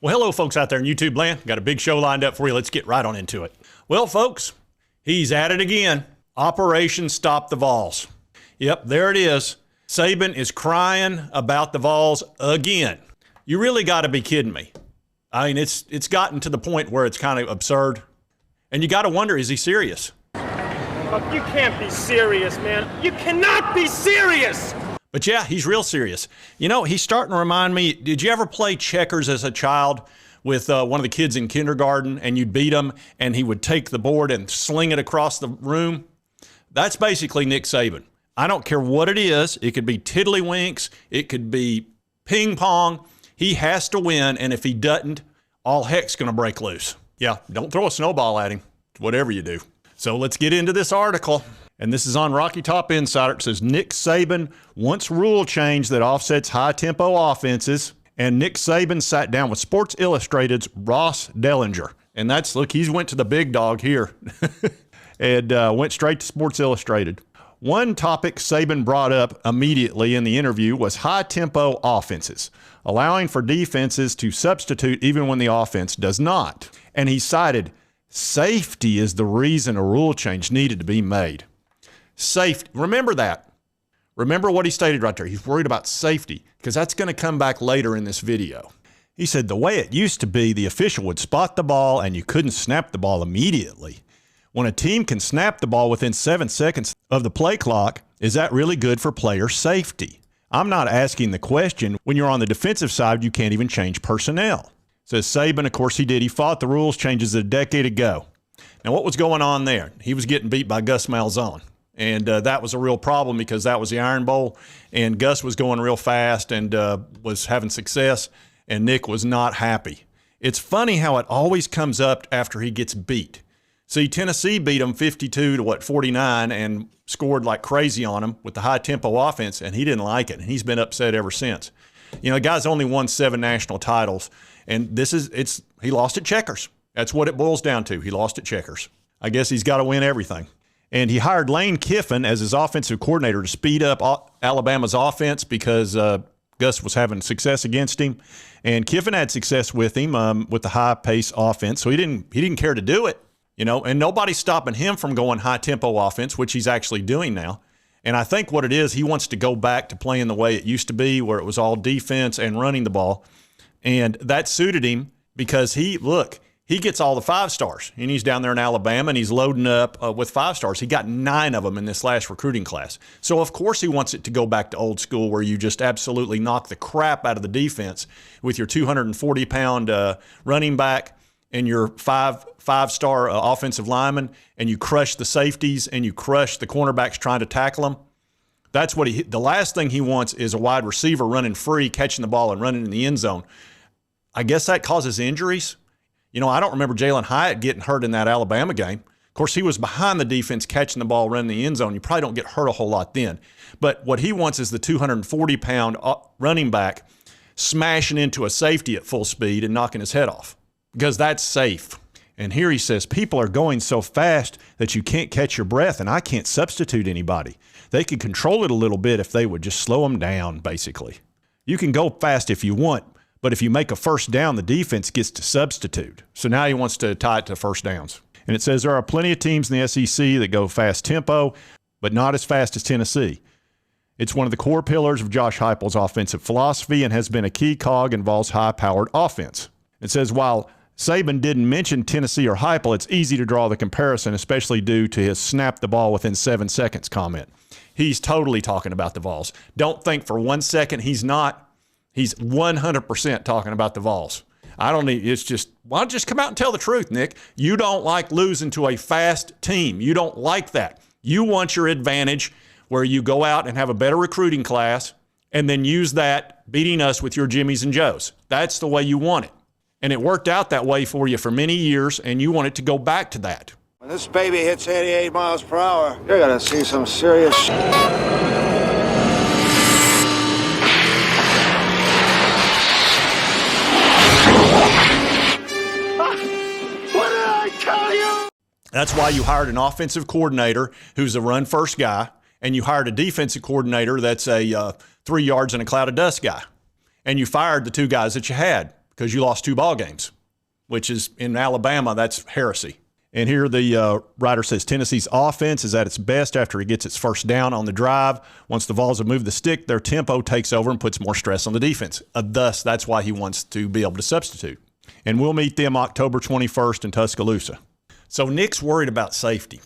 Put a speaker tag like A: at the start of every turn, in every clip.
A: Well, hello, folks out there in YouTube land. Got a big show lined up for you. Let's get right on into it. Well, folks, he's at it again. Operation Stop the Vols. Yep, there it is. Saban is crying about the Vols again. You really got to be kidding me. I mean, it's gotten to the point where it's kind of absurd. And you got to wonder, is he serious?
B: Look, you can't be serious, man. You cannot be serious!
A: But yeah, he's real serious. You know, he's starting to remind me, did you ever play checkers as a child with one of the kids in kindergarten and you'd beat him and he would take the board and sling it across the room? That's basically Nick Saban. I don't care what it is. It could be tiddlywinks. It could be ping pong. He has to win, and if he doesn't, all heck's going to break loose. Yeah, don't throw a snowball at him, whatever you do. So let's get into this article. And this is on Rocky Top Insider. It says Nick Saban wants rule change that offsets high-tempo offenses. And Nick Saban sat down with Sports Illustrated's Ross Dellinger. And that's, look, he's went to the big dog here and went straight to Sports Illustrated. One topic Saban brought up immediately in the interview was high-tempo offenses, allowing for defenses to substitute even when the offense does not. And he cited safety is the reason a rule change needed to be made. Safety. Remember that. Remember what he stated right there. He's worried about safety because that's going to come back later in this video. He said the way it used to be, the official would spot the ball and you couldn't snap the ball immediately. When a team can snap the ball within 7 seconds of the play clock, is that really good for player safety? I'm not asking the question. When you're on the defensive side, you can't even change personnel. Says Saban, of course he did. He fought the rules changes a decade ago. Now, what was going on there? He was getting beat by Gus Malzahn. And that was a real problem because that was the Iron Bowl, and Gus was going real fast and was having success, and Nick was not happy. It's funny how it always comes up after he gets beat. See, Tennessee beat him 52-49 and scored like crazy on him with the high-tempo offense, and he didn't like it, and he's been upset ever since. You know, the guy's only won 7 national titles, and he lost at checkers. That's what it boils down to. He lost at checkers. I guess he's got to win everything. And he hired Lane Kiffin as his offensive coordinator to speed up Alabama's offense because Gus was having success against him. And Kiffin had success with him with the high-pace offense, so he didn't care to do it, you know. And nobody's stopping him from going high-tempo offense, which he's actually doing now. And I think what it is, he wants to go back to playing the way it used to be, where it was all defense and running the ball. And that suited him because he gets all the 5 stars, and he's down there in Alabama, and he's loading up with 5 stars. He got 9 of them in this last recruiting class. So, of course, he wants it to go back to old school where you just absolutely knock the crap out of the defense with your 240-pound running back and your five-star offensive lineman, and you crush the safeties and you crush the cornerbacks trying to tackle them. That's what the last thing he wants is a wide receiver running free, catching the ball and running in the end zone. I guess that causes injuries. You know, I don't remember Jalen Hyatt getting hurt in that Alabama game. Of course, he was behind the defense catching the ball, running the end zone. You probably don't get hurt a whole lot then. But what he wants is the 240-pound running back smashing into a safety at full speed and knocking his head off because that's safe. And here he says, people are going so fast that you can't catch your breath, and I can't substitute anybody. They could control it a little bit if they would just slow them down, basically. You can go fast if you want, but if you make a first down, the defense gets to substitute. So now he wants to tie it to first downs. And it says there are plenty of teams in the SEC that go fast tempo, but not as fast as Tennessee. It's one of the core pillars of Josh Heupel's offensive philosophy and has been a key cog in Vols' high-powered offense. It says while Saban didn't mention Tennessee or Heupel, it's easy to draw the comparison, especially due to his snap the ball within 7 seconds comment. He's totally talking about the Vols. Don't think for 1 second he's not. He's 100% talking about the Vols. Why don't you just come out and tell the truth, Nick? You don't like losing to a fast team. You don't like that. You want your advantage where you go out and have a better recruiting class and then use that beating us with your Jimmies and Joes. That's the way you want it. And it worked out that way for you for many years, and you want it to go back to that.
C: When this baby hits 88 miles per hour, you're going to see some serious
A: That's why you hired an offensive coordinator who's a run-first guy, and you hired a defensive coordinator that's a 3 yards in a cloud of dust guy. And you fired the 2 guys that you had. because you lost 2 ball games, which is in Alabama, that's heresy. And here the writer says Tennessee's offense is at its best after it gets its first down on the drive. Once the Vols have moved the stick, their tempo takes over and puts more stress on the defense. Thus, that's why he wants to be able to substitute. And we'll meet them October 21st in Tuscaloosa. So Nick's worried about safety.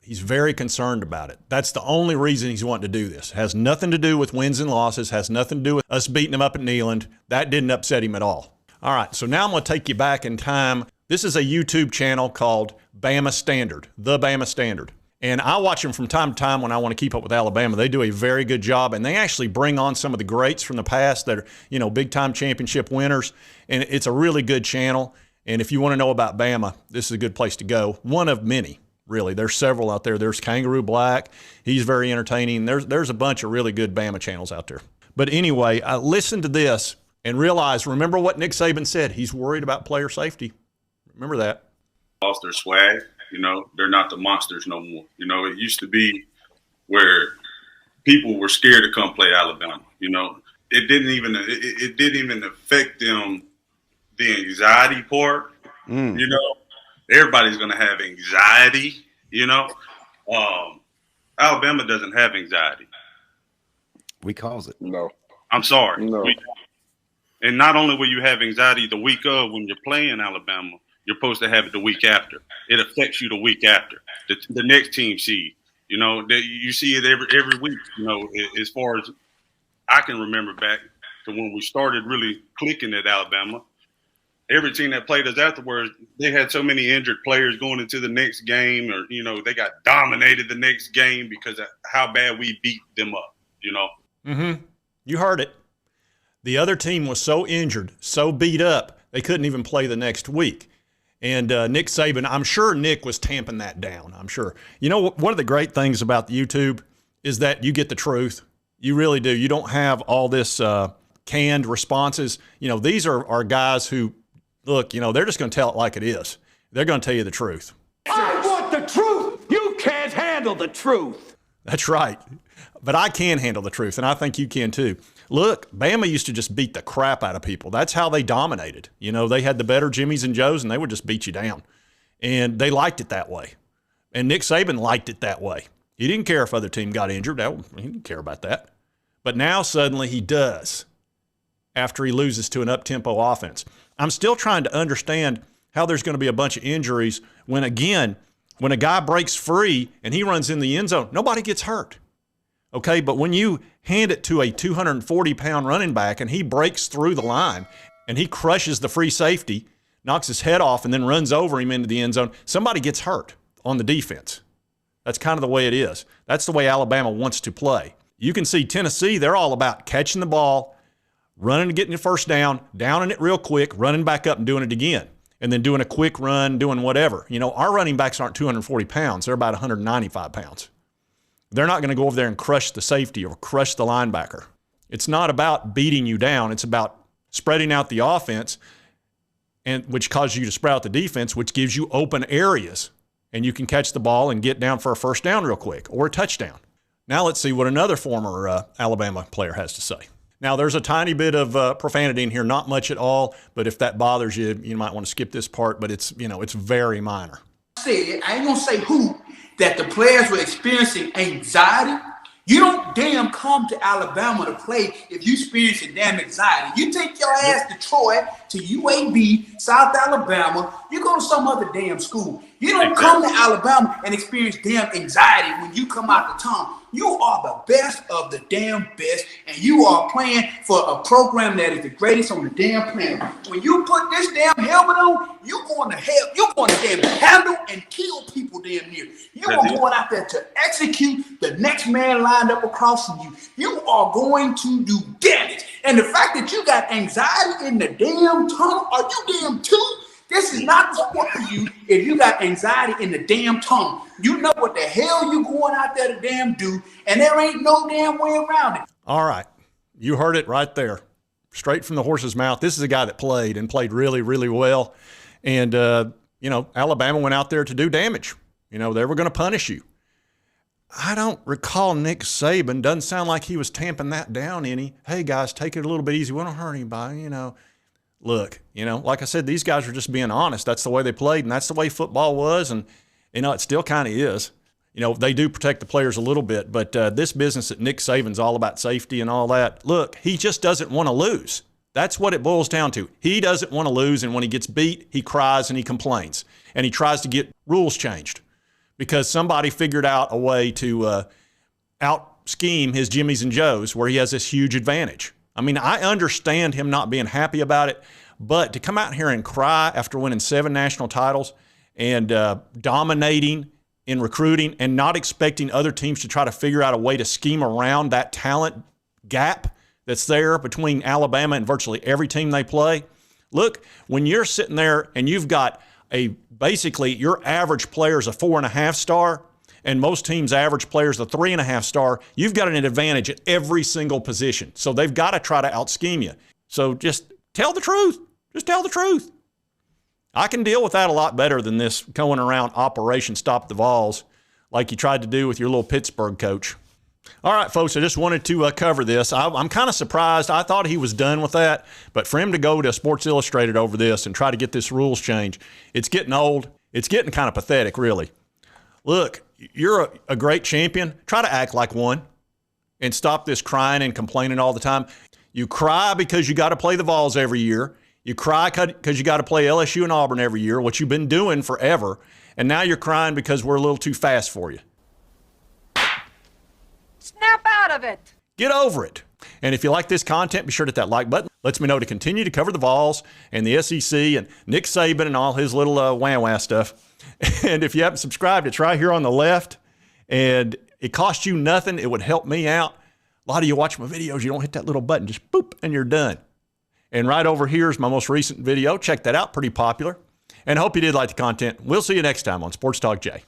A: He's very concerned about it. That's the only reason he's wanting to do this. It has nothing to do with wins and losses, has nothing to do with us beating him up at Neyland. That didn't upset him at all. All right, so now I'm going to take you back in time. This is a YouTube channel called Bama Standard, The Bama Standard. And I watch them from time to time when I want to keep up with Alabama. They do a very good job, and they actually bring on some of the greats from the past that are, big-time championship winners. And it's a really good channel. And if you want to know about Bama, this is a good place to go. One of many, really. There's several out there. There's Kangaroo Black. He's very entertaining. There's a bunch of really good Bama channels out there. But anyway, I listened to this and realized, remember what Nick Saban said. He's worried about player safety. Remember that.
D: Lost their swag. They're not the monsters no more. It used to be where people were scared to come play Alabama. It didn't even affect them. The anxiety part. Everybody's gonna have anxiety. Alabama doesn't have anxiety.
E: We cause it.
F: No.
D: I'm sorry.
F: No.
D: And not only will you have anxiety the week of when you're playing Alabama, you're supposed to have it the week after. It affects you the week after. The next team seed. You see it every week. As far as I can remember back to when we started really clicking at Alabama, every team that played us afterwards, they had so many injured players going into the next game, or they got dominated the next game because of how bad we beat them up.
A: You heard it. The other team was so injured, so beat up, they couldn't even play the next week. And Nick Saban, I'm sure Nick was tamping that down. I'm sure. One of the great things about the YouTube is that you get the truth. You really do. You don't have all this canned responses. These are guys who, look, they're just going to tell it like it is. They're going to tell you the truth.
G: I want the truth. You can't handle the truth.
A: That's right. But I can handle the truth, and I think you can too. Look, Bama used to just beat the crap out of people. That's how they dominated. They had the better Jimmies and Joes, and they would just beat you down. And they liked it that way. And Nick Saban liked it that way. He didn't care if other team got injured. He didn't care about that. But now suddenly he does after he loses to an up-tempo offense. I'm still trying to understand how there's going to be a bunch of injuries when, again, when a guy breaks free and he runs in the end zone, nobody gets hurt. Okay, but when you hand it to a 240-pound running back and he breaks through the line and he crushes the free safety, knocks his head off, and then runs over him into the end zone, somebody gets hurt on the defense. That's kind of the way it is. That's the way Alabama wants to play. You can see Tennessee, they're all about catching the ball, running and getting the first down, downing it real quick, running back up and doing it again, and then doing a quick run, doing whatever. Our running backs aren't 240 pounds. They're about 195 pounds. They're not going to go over there and crush the safety or crush the linebacker. It's not about beating you down. It's about spreading out the offense, and which causes you to spread out the defense, which gives you open areas, and you can catch the ball and get down for a first down real quick or a touchdown. Now let's see what another former Alabama player has to say. Now there's a tiny bit of profanity in here, not much at all, but if that bothers you, you might want to skip this part, but it's very minor.
H: I ain't gonna say who, that the players were experiencing anxiety. You don't damn come to Alabama to play if you experiencing damn anxiety. You take your ass to Troy, to UAB, South Alabama, you go to some other damn school. You don't come to Alabama and experience damn anxiety when you come out the town. You are the best of the damn best, and you are playing for a program that is the greatest on the damn planet. When you put this damn helmet on, you're going to hell. You're going to damn handle and kill people damn near. You are going out there to execute the next man lined up across from you. You are going to do damage. And the fact that you got anxiety in the damn tunnel, are you damn too? This is not the sport for you if you got anxiety in the damn tunnel. You know what the hell you going out there to damn do, and there ain't no damn way around it.
A: All right. You heard it right there. Straight from the horse's mouth. This is a guy that played really, really well. And, Alabama went out there to do damage. They were going to punish you. I don't recall Nick Saban. Doesn't sound like he was tamping that down any. Hey, guys, take it a little bit easy. We don't hurt anybody, look, like I said, these guys are just being honest. That's the way they played, and that's the way football was, and, it still kind of is. They do protect the players a little bit, but this business at Nick Saban's all about safety and all that. Look, he just doesn't want to lose. That's what it boils down to. He doesn't want to lose, and when he gets beat, he cries and he complains, and he tries to get rules changed because somebody figured out a way to out-scheme his Jimmies and Joes where he has this huge advantage. I mean, I understand him not being happy about it, but to come out here and cry after winning 7 national titles and dominating in recruiting and not expecting other teams to try to figure out a way to scheme around that talent gap that's there between Alabama and virtually every team they play. Look, when you're sitting there and you've got basically your average player is a 4.5 star and most teams' average players a 3.5 star, you've got an advantage at every single position. So they've got to try to out-scheme you. So just tell the truth. Just tell the truth. I can deal with that a lot better than this going around Operation Stop the Vols like you tried to do with your little Pittsburgh coach. All right, folks, I just wanted to cover this. I'm kind of surprised. I thought he was done with that, but for him to go to Sports Illustrated over this and try to get this rules change, it's getting old. It's getting kind of pathetic, really. Look, you're a great champion. Try to act like one and stop this crying and complaining all the time. You cry because you got to play the Vols every year. You cry because you got to play LSU and Auburn every year, what you've been doing forever, and now you're crying because we're a little too fast for you.
F: Snap out of it.
A: Get over it. And if you like this content, be sure to hit that like button. Lets me know to continue to cover the Vols and the SEC and Nick Saban and all his little wah-wah stuff. And if you haven't subscribed, it's right here on the left. And it costs you nothing. It would help me out. A lot of you watch my videos, you don't hit that little button. Just boop, and you're done. And right over here is my most recent video. Check that out. Pretty popular. And I hope you did like the content. We'll see you next time on Sports Talk Jay.